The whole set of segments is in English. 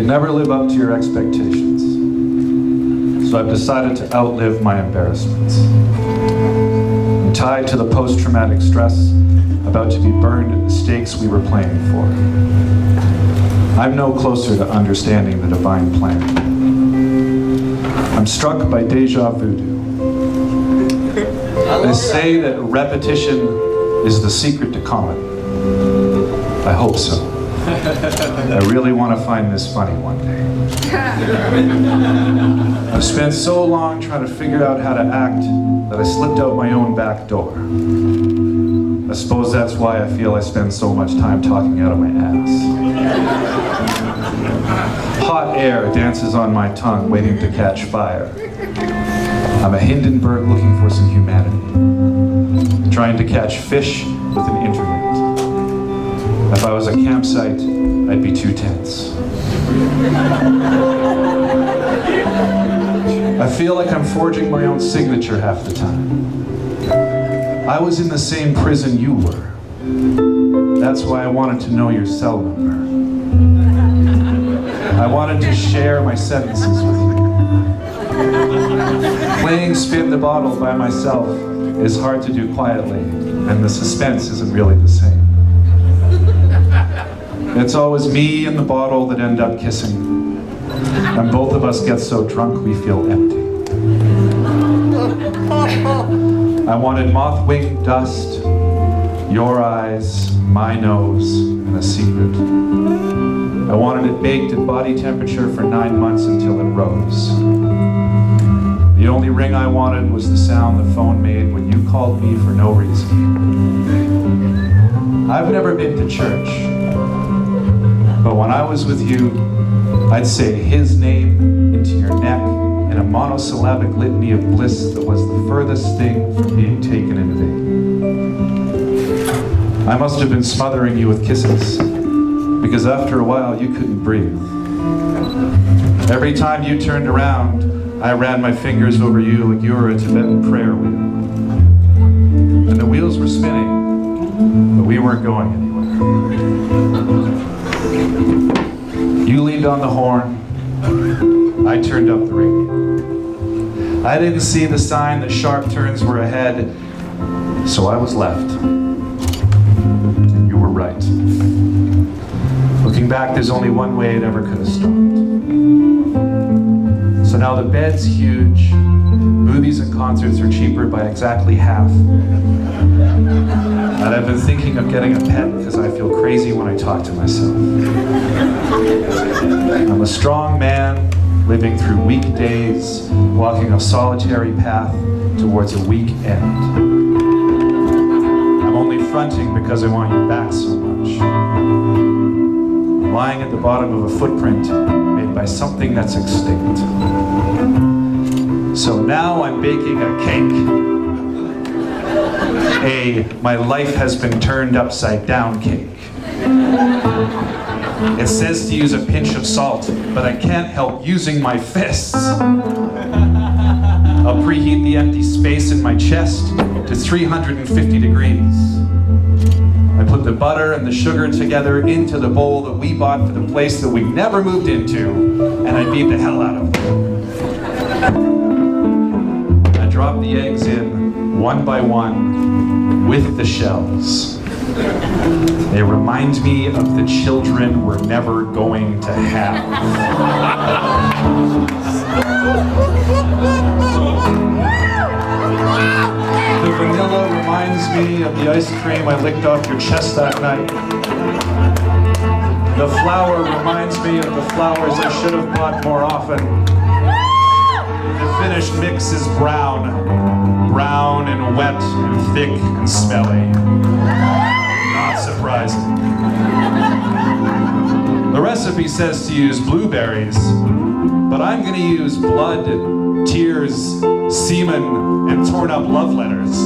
could never live up to your expectations. So I've decided to outlive my embarrassments. I'm tied to the post-traumatic stress, about to be burned at the stakes we were playing for. I'm no closer to understanding the divine plan. I'm struck by deja voodoo. They say that repetition is the secret to comedy. I hope so. I really want to find this funny one day. I've spent so long trying to figure out how to act that I slipped out my own back door. I suppose that's why I feel I spend so much time talking out of my ass. Hot air dances on my tongue, waiting to catch fire. I'm a Hindenburg looking for some humanity, trying to catch fish with an internet. If I was a campsite, I'd be too tense. I feel like I'm forging my own signature half the time. I was in the same prison you were. That's why I wanted to know your cell number. I wanted to share my sentences with you. Playing spin the bottle by myself is hard to do quietly, and the suspense isn't really the same. It's always me and the bottle that end up kissing, and both of us get so drunk we feel empty. I wanted moth-winged dust, your eyes, my nose, and a secret. I wanted it baked at body temperature for 9 months until it rose. The only ring I wanted was the sound the phone made when you called me for no reason. I've never been to church, but when I was with you, I'd say his name into your neck in a monosyllabic litany of bliss that was the furthest thing from being taken in vain. I must have been smothering you with kisses, because after a while you couldn't breathe. Every time you turned around, I ran my fingers over you like you were a Tibetan prayer wheel. And the wheels were spinning, but we weren't going anywhere. You leaned on the horn, I turned up the radio. I didn't see the sign that sharp turns were ahead, so I was left. And you were right. Looking back, there's only one way it ever could have stopped. So now the bed's huge, movies and concerts are cheaper by exactly half. And I've been thinking of getting a pet because I feel crazy when I talk to myself. I'm a strong man, living through weak days, walking a solitary path towards a weak end. I'm only fronting because I want you back so much. I'm lying at the bottom of a footprint made by something that's extinct. So now I'm baking a cake. My life has been turned upside down cake. It says to use a pinch of salt, but I can't help using my fists. I'll preheat the empty space in my chest to 350 degrees. I put the butter and the sugar together into the bowl that we bought for the place that we never moved into, and I beat the hell out of them. I drop the eggs in, one by one, with the shells. They remind me of the children we're never going to have. The vanilla reminds me of the ice cream I licked off your chest that night. The flour reminds me of the flowers I should have bought more often. The finished mix is brown and wet and thick and smelly. Not surprising. The recipe says to use blueberries, but I'm going to use blood, tears, semen, and torn up love letters.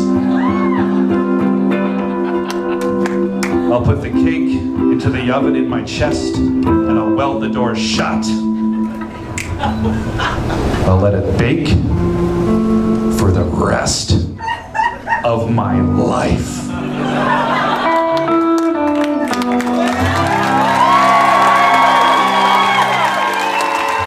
I'll put the cake into the oven in my chest, and I'll weld the door shut. I'll let it bake for the rest of my life.